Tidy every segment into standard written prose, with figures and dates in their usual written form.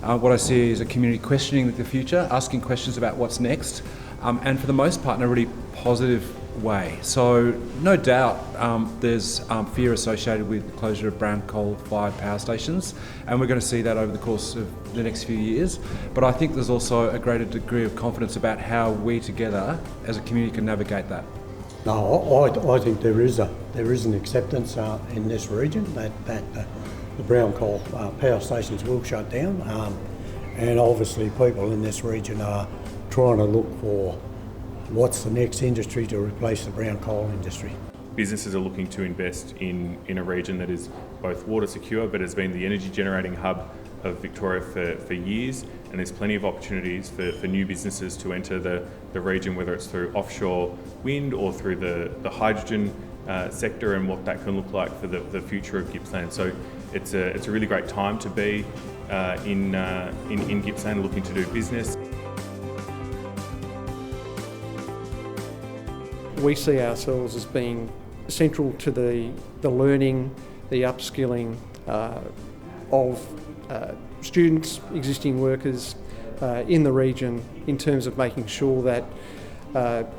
What I see is a community questioning the future, asking questions about what's next, and for the most part in a really positive way. So no doubt there's fear associated with the closure of brown coal-fired power stations, and we're going to see that over the course of the next few years. But I think there's also a greater degree of confidence about how we together as a community can navigate that. No, I think there is an acceptance in this region that the brown coal power stations will shut down, and obviously people in this region are trying to look for what's the next industry to replace the brown coal industry. Businesses are looking to invest in a region that is both water secure but has been the energy generating hub of Victoria for years, and there's plenty of opportunities for new businesses to enter the region, whether it's through offshore wind or through the hydrogen sector and what that can look like for the future of Gippsland. So it's a really great time to be in Gippsland looking to do business. We see ourselves as being central to the learning, the upskilling of students, existing workers in the region, in terms of making sure that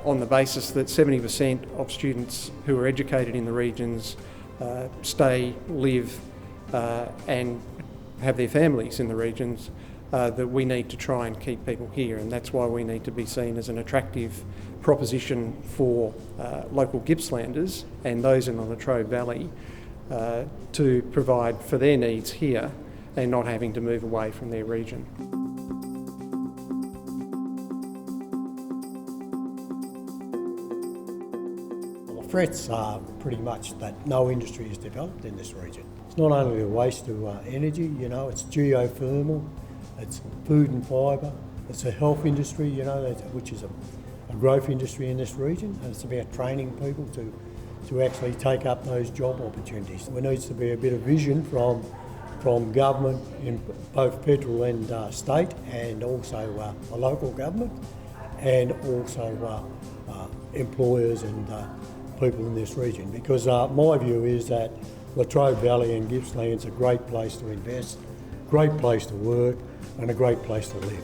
on the basis that 70% of students who are educated in the regions stay, live and have their families in the regions, that we need to try and keep people here, and that's why we need to be seen as an attractive proposition for local Gippslanders and those in the Latrobe Valley to provide for their needs here and not having to move away from their region. Well, the threats are pretty much that no industry is developed in this region. It's not only a waste of energy, it's geothermal, it's food and fibre, it's a health industry, which is a growth industry in this region, and it's about training people to actually take up those job opportunities. There needs to be a bit of vision from government in both federal and state, and also the local government, and also employers and people in this region. Because my view is that Latrobe Valley and Gippsland's a great place to invest, great place to work, and a great place to live.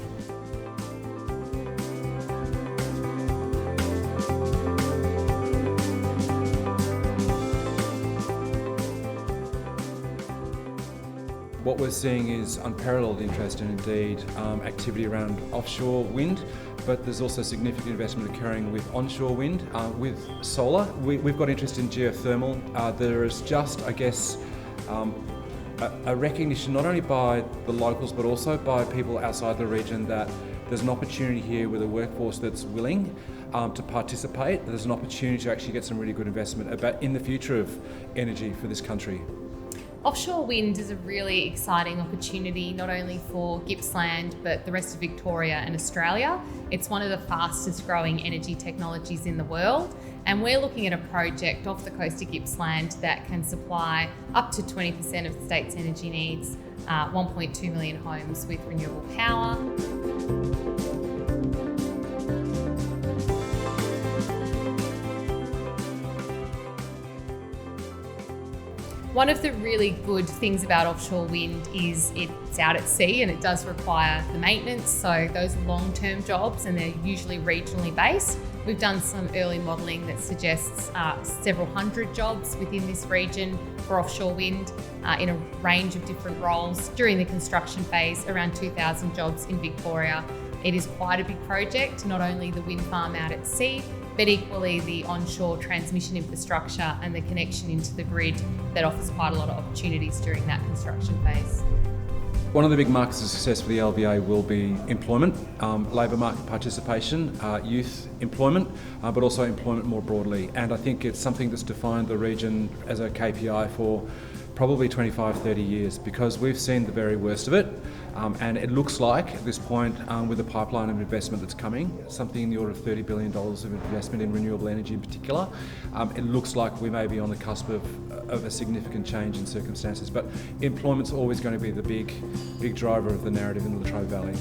What we're seeing is unparalleled interest and indeed activity around offshore wind, but there's also significant investment occurring with onshore wind, with solar. We've got interest in geothermal. There is just, I guess, a recognition not only by the locals but also by people outside the region that there's an opportunity here with a workforce that's willing to participate. There's an opportunity to actually get some really good investment in the future of energy for this country. Offshore wind is a really exciting opportunity, not only for Gippsland, but the rest of Victoria and Australia. It's one of the fastest growing energy technologies in the world. And we're looking at a project off the coast of Gippsland that can supply up to 20% of the state's energy needs, 1.2 million homes with renewable power. One of the really good things about offshore wind is it's out at sea and it does require the maintenance, so those long-term jobs, and they're usually regionally based. We've done some early modelling that suggests several hundred jobs within this region for offshore wind in a range of different roles. During the construction phase, around 2,000 jobs in Victoria. It is quite a big project, not only the wind farm out at sea, but equally the onshore transmission infrastructure and the connection into the grid that offers quite a lot of opportunities during that construction phase. One of the big markers of success for the LVA will be employment, labour market participation, youth employment, but also employment more broadly. And I think it's something that's defined the region as a KPI for probably 25, 30 years, because we've seen the very worst of it. And it looks like at this point, with the pipeline of investment that's coming, something in the order of $30 billion of investment in renewable energy in particular, it looks like we may be on the cusp of a significant change in circumstances. But employment's always going to be the big driver of the narrative in the Latrobe Valley.